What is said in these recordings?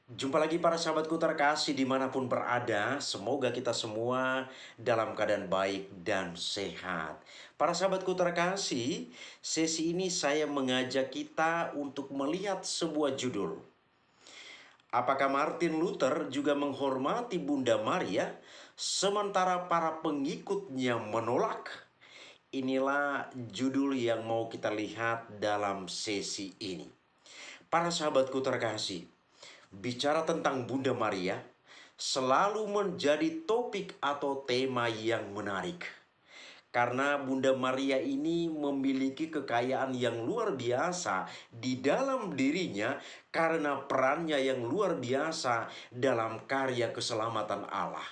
Jumpa lagi para sahabatku terkasih dimanapun berada. Semoga kita semua dalam keadaan baik dan sehat. Para sahabatku terkasih, sesi ini saya mengajak kita untuk melihat sebuah judul. Apakah Martin Luther juga menghormati Bunda Maria, sementara para pengikutnya menolak? Inilah judul yang mau kita lihat dalam sesi ini. Para sahabatku terkasih, bicara tentang Bunda Maria selalu menjadi topik atau tema yang menarik. Karena Bunda Maria ini memiliki kekayaan yang luar biasa di dalam dirinya karena perannya yang luar biasa dalam karya keselamatan Allah.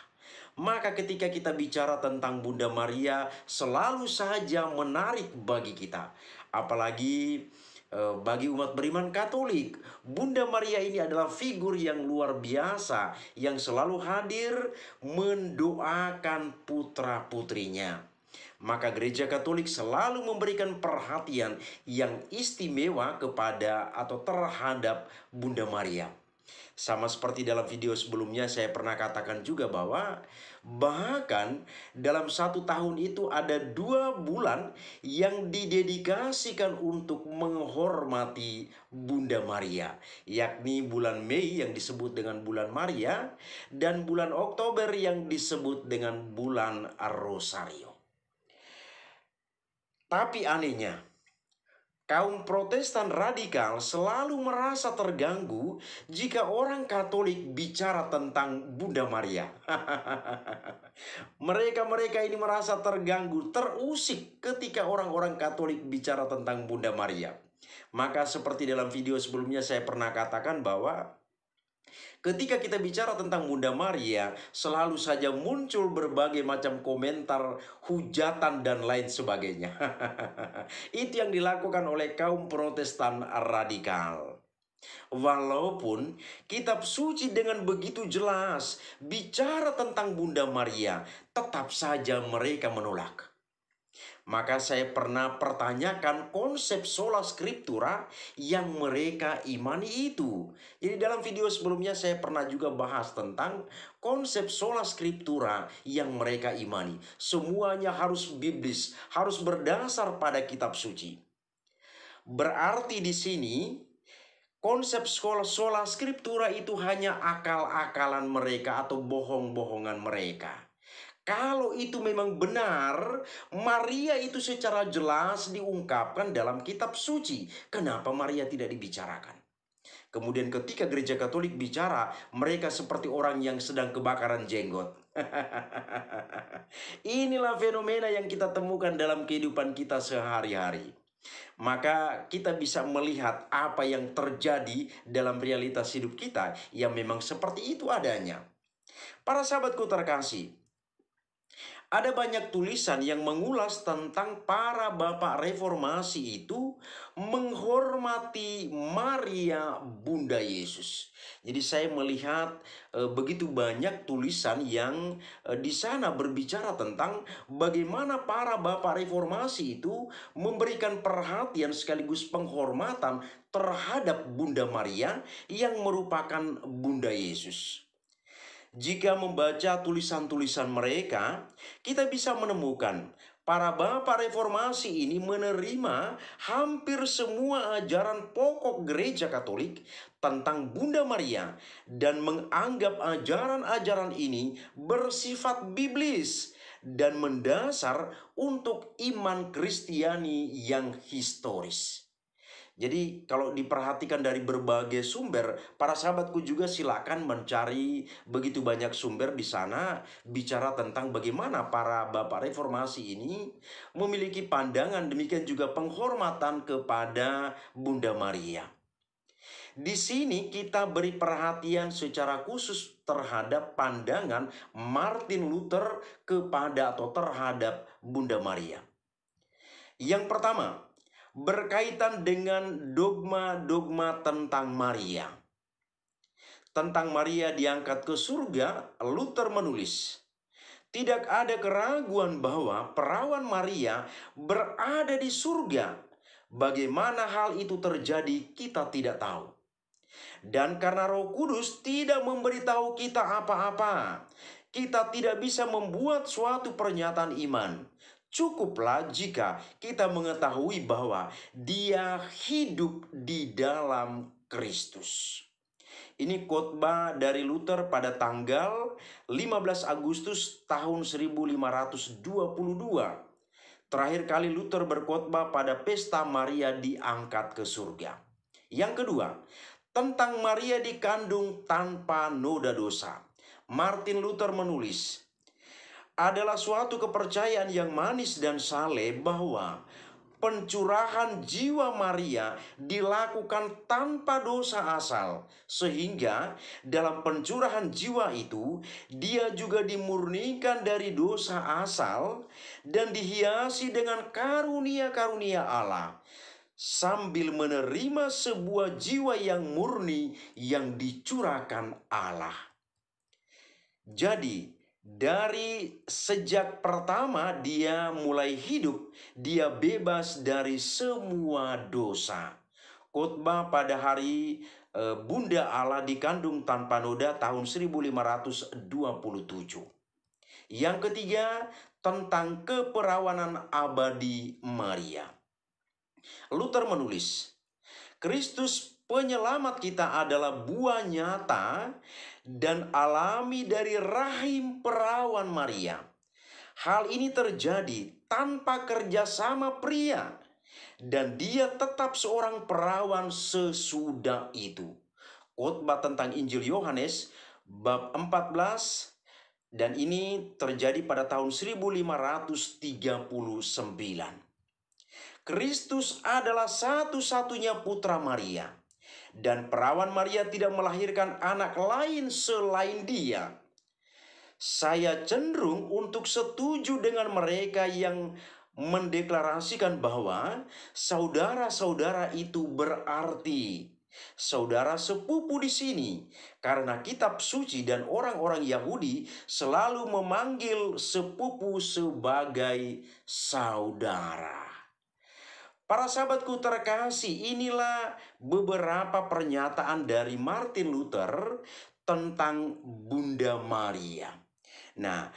Maka ketika kita bicara tentang Bunda Maria selalu saja menarik bagi kita. Apalagi bagi umat beriman Katolik, Bunda Maria ini adalah figur yang luar biasa yang selalu hadir mendoakan putra-putrinya. Maka gereja Katolik selalu memberikan perhatian yang istimewa kepada atau terhadap Bunda Maria. Sama seperti dalam video sebelumnya saya pernah katakan juga bahwa bahkan dalam satu tahun itu ada 2 bulan yang didedikasikan untuk menghormati Bunda Maria, yakni bulan Mei yang disebut dengan bulan Maria dan bulan Oktober yang disebut dengan bulan Rosario. Tapi anehnya, kaum Protestan radikal selalu merasa terganggu jika orang Katolik bicara tentang Bunda Maria. Mereka ini merasa terganggu, terusik ketika orang-orang Katolik bicara tentang Bunda Maria. Maka seperti dalam video sebelumnya saya pernah katakan bahwa ketika kita bicara tentang Bunda Maria, selalu saja muncul berbagai macam komentar, hujatan, dan lain sebagainya. Itu yang dilakukan oleh kaum Protestan radikal. Walaupun kitab suci dengan begitu jelas bicara tentang Bunda Maria, tetap saja mereka menolak. Maka saya pernah pertanyakan konsep sola scriptura yang mereka imani itu. Jadi dalam video sebelumnya saya pernah juga bahas tentang konsep sola scriptura yang mereka imani. Semuanya harus biblis, harus berdasar pada kitab suci. Berarti di sini konsep sola scriptura itu hanya akal-akalan mereka atau bohong-bohongan mereka. Kalau itu memang benar, Maria itu secara jelas diungkapkan dalam kitab suci. Kenapa Maria tidak dibicarakan? Kemudian ketika gereja Katolik bicara, mereka seperti orang yang sedang kebakaran jenggot. Inilah fenomena yang kita temukan dalam kehidupan kita sehari-hari. Maka kita bisa melihat apa yang terjadi dalam realitas hidup kita yang memang seperti itu adanya. Para sahabatku terkasih, ada banyak tulisan yang mengulas tentang para bapak reformasi itu menghormati Maria Bunda Yesus. Jadi saya melihat begitu banyak tulisan yang di sana berbicara tentang bagaimana para bapak reformasi itu memberikan perhatian sekaligus penghormatan terhadap Bunda Maria yang merupakan Bunda Yesus. Jika membaca tulisan-tulisan mereka, kita bisa menemukan para bapak reformasi ini menerima hampir semua ajaran pokok gereja Katolik tentang Bunda Maria dan menganggap ajaran-ajaran ini bersifat biblis dan mendasar untuk iman Kristiani yang historis. Jadi kalau diperhatikan dari berbagai sumber, para sahabatku juga silakan mencari begitu banyak sumber di sana bicara tentang bagaimana para bapak reformasi ini memiliki pandangan, demikian juga penghormatan kepada Bunda Maria. Di sini kita beri perhatian secara khusus terhadap pandangan Martin Luther kepada atau terhadap Bunda Maria. Yang pertama, berkaitan dengan dogma-dogma tentang Maria. Tentang Maria diangkat ke surga, Luther menulis, tidak ada keraguan bahwa perawan Maria berada di surga. Bagaimana hal itu terjadi kita tidak tahu. Dan karena Roh Kudus tidak memberitahu kita apa-apa, kita tidak bisa membuat suatu pernyataan iman. Cukuplah jika kita mengetahui bahwa Dia hidup di dalam Kristus. Ini khotbah dari Luther pada tanggal 15 Agustus tahun 1522. Terakhir kali Luther berkhotbah pada pesta Maria diangkat ke surga. Yang kedua, tentang Maria dikandung tanpa noda dosa. Martin Luther menulis, adalah suatu kepercayaan yang manis dan saleh bahwa pencurahan jiwa Maria dilakukan tanpa dosa asal, sehingga dalam pencurahan jiwa itu dia juga dimurnikan dari dosa asal dan dihiasi dengan karunia-karunia Allah, sambil menerima sebuah jiwa yang murni yang dicurahkan Allah. Jadi, dari sejak pertama dia mulai hidup, dia bebas dari semua dosa. Khotbah pada hari Bunda Allah dikandung tanpa noda tahun 1527. Yang ketiga, tentang keperawanan abadi Maria. Luther menulis, Kristus penyelamat kita adalah buah nyata dan alami dari rahim perawan Maria. Hal ini terjadi tanpa kerjasama pria, dan dia tetap seorang perawan sesudah itu. Khotbah tentang Injil Yohanes bab 14, dan ini terjadi pada tahun 1539. Kristus adalah satu-satunya putra Maria, dan perawan Maria tidak melahirkan anak lain selain dia. Saya cenderung untuk setuju dengan mereka yang mendeklarasikan bahwa saudara-saudara itu berarti saudara sepupu di sini, karena kitab suci dan orang-orang Yahudi selalu memanggil sepupu sebagai saudara. Para sahabatku terkasih, inilah beberapa pernyataan dari Martin Luther tentang Bunda Maria. Nah,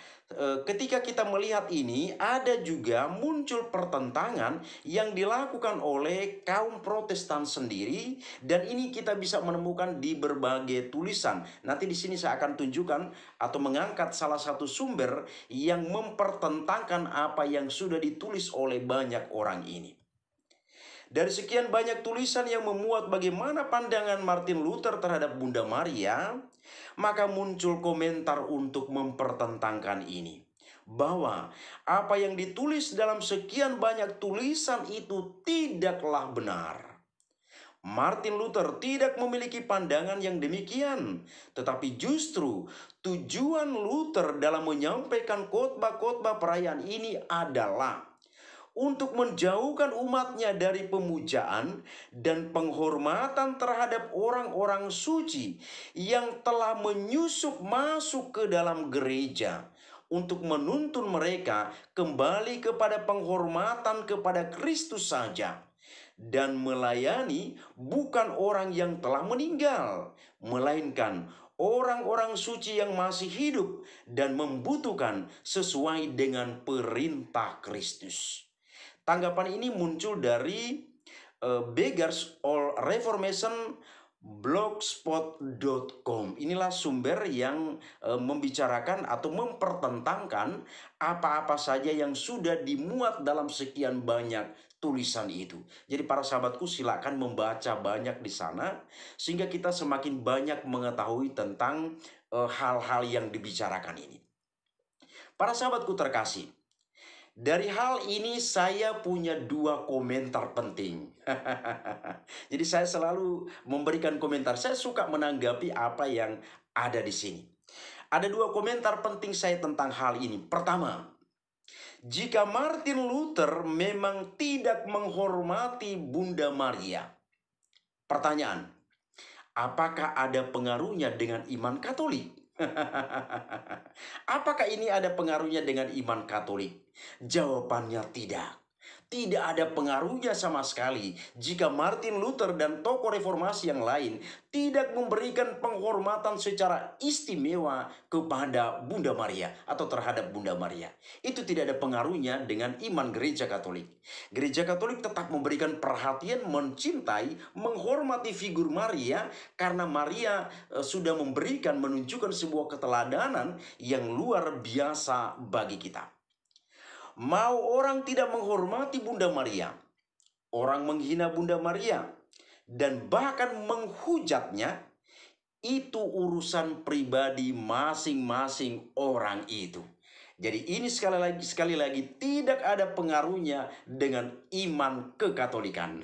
ketika kita melihat ini, ada juga muncul pertentangan yang dilakukan oleh kaum Protestan sendiri, dan ini kita bisa menemukan di berbagai tulisan. Nanti di sini saya akan tunjukkan atau mengangkat salah satu sumber yang mempertentangkan apa yang sudah ditulis oleh banyak orang ini. Dari sekian banyak tulisan yang memuat bagaimana pandangan Martin Luther terhadap Bunda Maria, maka muncul komentar untuk mempertentangkan ini. Bahwa apa yang ditulis dalam sekian banyak tulisan itu tidaklah benar. Martin Luther tidak memiliki pandangan yang demikian, tetapi justru tujuan Luther dalam menyampaikan khotbah-khotbah perayaan ini adalah untuk menjauhkan umatnya dari pemujaan dan penghormatan terhadap orang-orang suci yang telah menyusup masuk ke dalam gereja, untuk menuntun mereka kembali kepada penghormatan kepada Kristus saja, dan melayani bukan orang yang telah meninggal, melainkan orang-orang suci yang masih hidup dan membutuhkan sesuai dengan perintah Kristus. Tanggapan ini muncul dari Beggars or Reformation blogspot.com. Inilah sumber yang membicarakan atau mempertentangkan apa-apa saja yang sudah dimuat dalam sekian banyak tulisan itu. Jadi para sahabatku, silakan membaca banyak di sana sehingga kita semakin banyak mengetahui tentang hal-hal yang dibicarakan ini. Para sahabatku terkasih, dari hal ini saya punya dua komentar penting. Jadi saya selalu memberikan komentar. Saya suka menanggapi apa yang ada di sini. Ada dua komentar penting saya tentang hal ini. Pertama, jika Martin Luther memang tidak menghormati Bunda Maria, pertanyaan, apakah ada pengaruhnya dengan iman Katolik? Apakah ini ada pengaruhnya dengan iman Katolik? Jawabannya tidak. Tidak ada pengaruhnya sama sekali jika Martin Luther dan tokoh reformasi yang lain tidak memberikan penghormatan secara istimewa kepada Bunda Maria atau terhadap Bunda Maria. Itu tidak ada pengaruhnya dengan iman Gereja Katolik. Gereja Katolik tetap memberikan perhatian, mencintai, menghormati figur Maria karena Maria sudah memberikan, menunjukkan sebuah keteladanan yang luar biasa bagi kita. Mau orang tidak menghormati Bunda Maria, orang menghina Bunda Maria, dan bahkan menghujatnya, itu urusan pribadi masing-masing orang itu. Jadi ini sekali lagi tidak ada pengaruhnya dengan iman kekatolikan.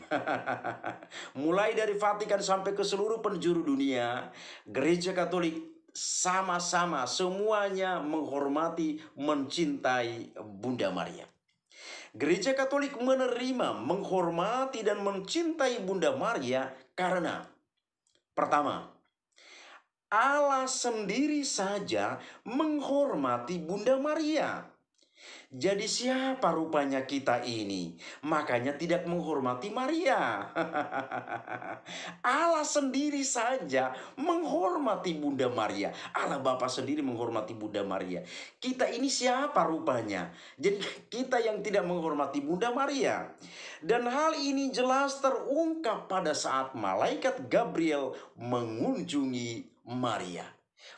Mulai dari Vatikan sampai ke seluruh penjuru dunia, Gereja Katolik sama-sama semuanya menghormati, mencintai Bunda Maria. Gereja Katolik menerima, menghormati, dan mencintai Bunda Maria karena pertama, Allah sendiri saja menghormati Bunda Maria. Jadi siapa rupanya kita ini? Makanya tidak menghormati Maria. Allah sendiri saja menghormati Bunda Maria. Allah Bapa sendiri menghormati Bunda Maria. Kita ini siapa rupanya? Jadi kita yang tidak menghormati Bunda Maria. Dan hal ini jelas terungkap pada saat malaikat Gabriel mengunjungi Maria.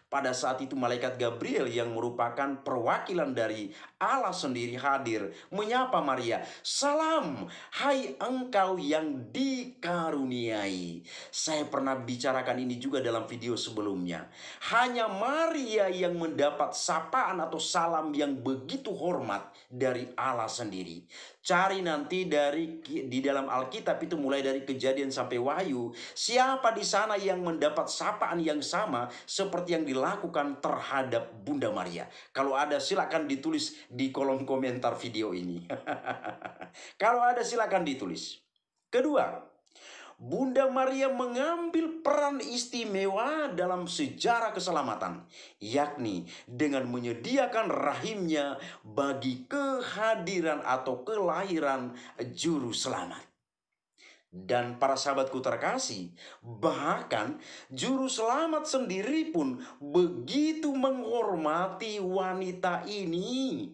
Pada saat itu malaikat Gabriel yang merupakan perwakilan dari Allah sendiri hadir menyapa Maria. Salam, hai engkau yang dikaruniai. Saya pernah bicarakan ini juga dalam video sebelumnya. Hanya Maria yang mendapat sapaan atau salam yang begitu hormat dari Allah sendiri. Cari nanti di dalam Alkitab itu mulai dari Kejadian sampai Wahyu, siapa di sana yang mendapat sapaan yang sama seperti yang dilakukan terhadap Bunda Maria? Kalau ada silakan ditulis di kolom komentar video ini. Kalau ada silakan ditulis. Kedua, Bunda Maria mengambil peran istimewa dalam sejarah keselamatan, yakni dengan menyediakan rahimnya bagi kehadiran atau kelahiran juru selamat. Dan para sahabatku terkasih, bahkan juru selamat sendiri pun begitu menghormati wanita ini.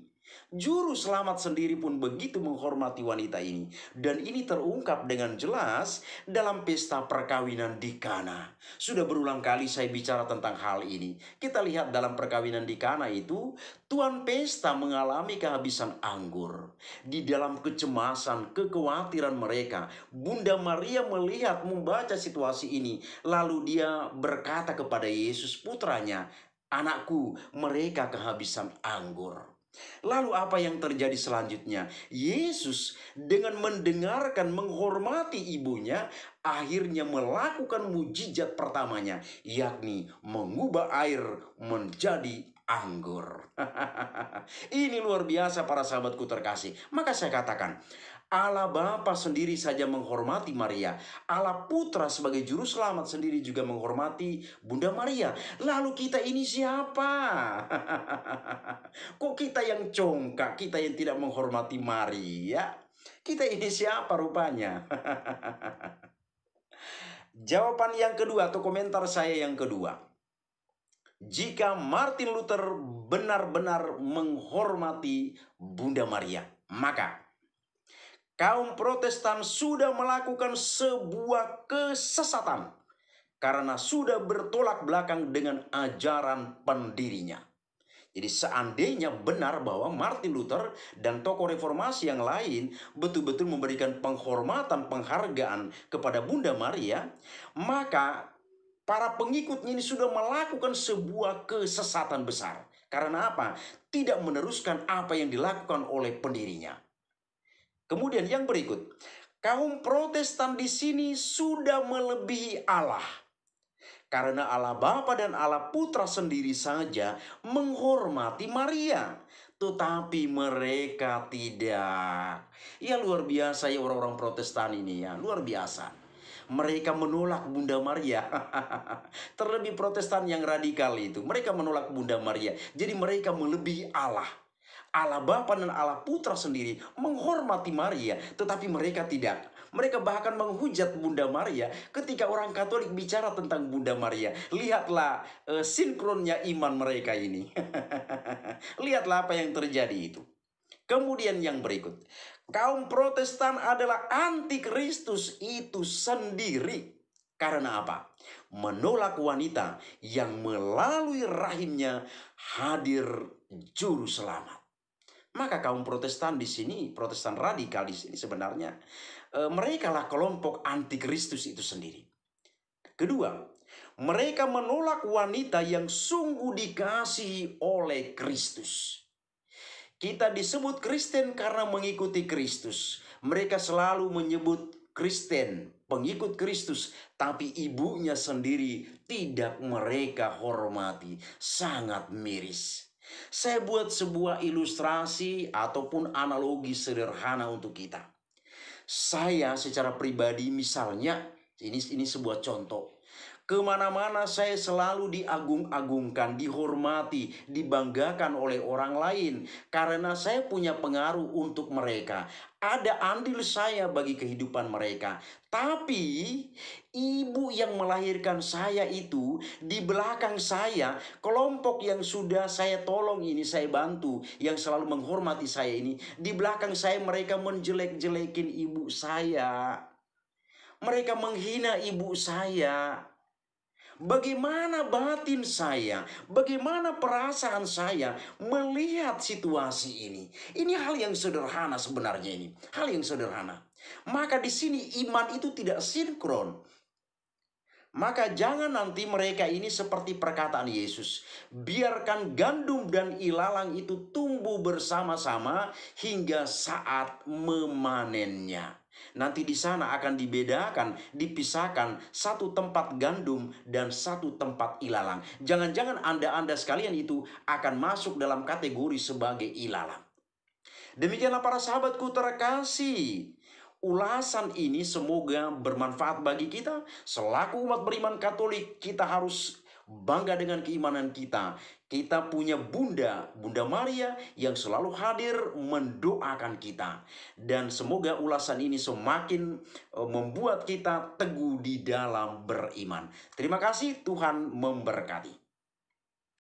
Juru selamat sendiri pun begitu menghormati wanita ini. Dan ini terungkap dengan jelas dalam pesta perkawinan di Kana. Sudah berulang kali saya bicara tentang hal ini. Kita lihat dalam perkawinan di Kana itu, tuan pesta mengalami kehabisan anggur. Di dalam kecemasan, kekhawatiran mereka, Bunda Maria melihat, membaca situasi ini. Lalu dia berkata kepada Yesus putranya, "Anakku, mereka kehabisan anggur." Lalu apa yang terjadi selanjutnya? Yesus dengan mendengarkan, menghormati ibunya, akhirnya melakukan mujizat pertamanya, yakni mengubah air menjadi anggur. Ini luar biasa para sahabatku terkasih. Maka saya katakan, Allah Bapa sendiri saja menghormati Maria. Allah Putra sebagai juru selamat sendiri juga menghormati Bunda Maria. Lalu kita ini siapa? Kok kita yang congkak, kita yang tidak menghormati Maria? Kita ini siapa rupanya? Jawaban yang kedua atau komentar saya yang kedua. Jika Martin Luther benar-benar menghormati Bunda Maria, maka kaum Protestan sudah melakukan sebuah kesesatan karena sudah bertolak belakang dengan ajaran pendirinya. Jadi seandainya benar bahwa Martin Luther dan tokoh reformasi yang lain betul-betul memberikan penghormatan, penghargaan kepada Bunda Maria, maka para pengikutnya ini sudah melakukan sebuah kesesatan besar. Karena apa? Tidak meneruskan apa yang dilakukan oleh pendirinya. Kemudian yang berikut, kaum Protestan di sini sudah melebihi Allah. Karena Allah Bapa dan Allah Putra sendiri saja menghormati Maria. Tetapi mereka tidak. Ya luar biasa ya orang-orang Protestan ini ya, luar biasa. Mereka menolak Bunda Maria. Terlebih Protestan yang radikal itu, mereka menolak Bunda Maria. Jadi mereka melebihi Allah. Allah Bapa dan Allah Putra sendiri menghormati Maria, tetapi mereka tidak. Mereka bahkan menghujat Bunda Maria ketika orang Katolik bicara tentang Bunda Maria. Lihatlah sinkronnya iman mereka ini. Lihatlah apa yang terjadi itu. Kemudian yang berikut, kaum Protestan adalah antikristus itu sendiri. Karena apa? Menolak wanita yang melalui rahimnya hadir juru selamat. Maka kaum Protestan di sini, Protestan radikal di sini sebenarnya mereka lah kelompok antikristus itu sendiri. Kedua, mereka menolak wanita yang sungguh dikasihi oleh Kristus. Kita disebut Kristen karena mengikuti Kristus. Mereka selalu menyebut Kristen, pengikut Kristus, tapi ibunya sendiri tidak mereka hormati. Sangat miris. Saya buat sebuah ilustrasi ataupun analogi sederhana untuk kita. Saya secara pribadi misalnya, ini sebuah contoh. Kemana-mana saya selalu diagung-agungkan, dihormati, dibanggakan oleh orang lain. Karena saya punya pengaruh untuk mereka. Ada andil saya bagi kehidupan mereka. Tapi ibu yang melahirkan saya itu di belakang saya, kelompok yang sudah saya tolong ini, saya bantu, yang selalu menghormati saya ini, di belakang saya mereka menjelek-jelekin ibu saya. Mereka menghina ibu saya. Bagaimana batin saya, bagaimana perasaan saya melihat situasi ini? Ini hal yang sederhana sebenarnya ini, hal yang sederhana. Maka di sini iman itu tidak sinkron. Maka jangan nanti mereka ini seperti perkataan Yesus. Biarkan gandum dan ilalang itu tumbuh bersama-sama hingga saat memanennya. Nanti di sana akan dibedakan, dipisahkan satu tempat gandum dan satu tempat ilalang. Jangan-jangan Anda sekalian itu akan masuk dalam kategori sebagai ilalang. Demikianlah para sahabatku terkasih. Ulasan ini semoga bermanfaat bagi kita. Selaku umat beriman Katolik, kita harus bangga dengan keimanan kita. Kita punya Bunda Maria yang selalu hadir mendoakan kita. Dan semoga ulasan ini semakin membuat kita teguh di dalam beriman. Terima kasih, Tuhan memberkati.